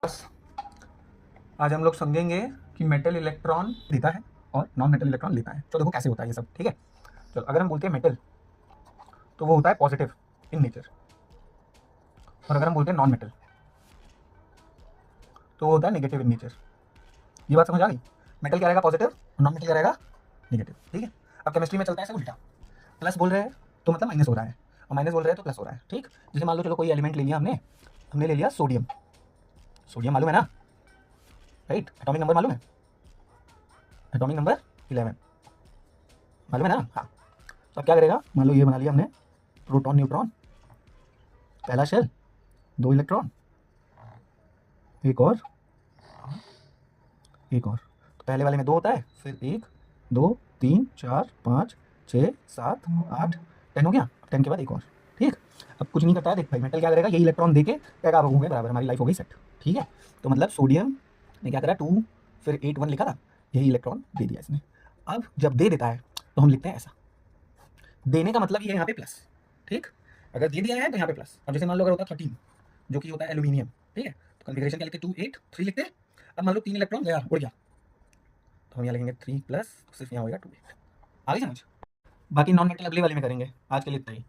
बस आज हम लोग समझेंगे कि मेटल इलेक्ट्रॉन देता है और नॉन मेटल इलेक्ट्रॉन लेता है। तो देखो कैसे होता है ये सब, ठीक है। चलो, अगर हम बोलते हैं मेटल तो वो होता है पॉजिटिव इन नेचर, और अगर हम बोलते हैं नॉन मेटल तो वो होता है नेगेटिव इन नेचर। ये बात समझ आ गई? मेटल क्या रहेगा? पॉजिटिव, और नॉन मेटल क्या रहेगा? नेगेटिव, ठीक है। अब केमिस्ट्री में चलता है ऐसे उल्टा, प्लस बोल रहे हैं तो मतलब माइनस हो रहा है, और माइनस बोल रहे हैं तो प्लस हो रहा है, ठीक। जैसे मान लो, चलो कोई एलिमेंट ले लिया हमने, ले लिया सोडियम। सोडियम मालूम है ना, राइट? एटॉमिक नंबर मालूम है? एटॉमिक नंबर 11 मालूम है ना? हाँ। तो अब क्या करेगा, मान लो ये बना लिया हमने प्रोटॉन न्यूट्रॉन, पहला शेल, 2 इलेक्ट्रॉन, एक और, एक और। तो पहले वाले में 2 होता है, फिर 1 2 3 4 5 6 7 8 10 हो गया। 10 के बाद एक और, ठीक। अब कुछ नहीं करता है, देख भाई, मेटल क्या करेगा, ये इलेक्ट्रॉन देके क्या हो गए बराबर, हमारी लाइफ हो गई सेट, ठीक है। तो मतलब सोडियम ने क्या करा, 2 फिर 8 1 लिखा था, यही इलेक्ट्रॉन दे दिया इसने। अब जब दे देता है तो हम लिखते हैं ऐसा, देने का मतलब ये है यहाँ पे प्लस, ठीक। अगर दे दिया है तो यहाँ पे प्लस। अब जैसे मान लो अगर होता 13 जो कि होता है एल्यूमिनियम, ठीक है, तो कॉन्फ़िगरेशन क्या लिखते हैं, 2 8 3 लिखते हैं। अब मान लो 3 इलेक्ट्रॉन गया, उड़ गया, तो हम यहाँ लिखेंगे 3 प्लस, सिर्फ यहाँ होगा 2 8। आगे समझ। बाकी नॉन मेटल अगले वाले में करेंगे, आज के लिए इतना ही।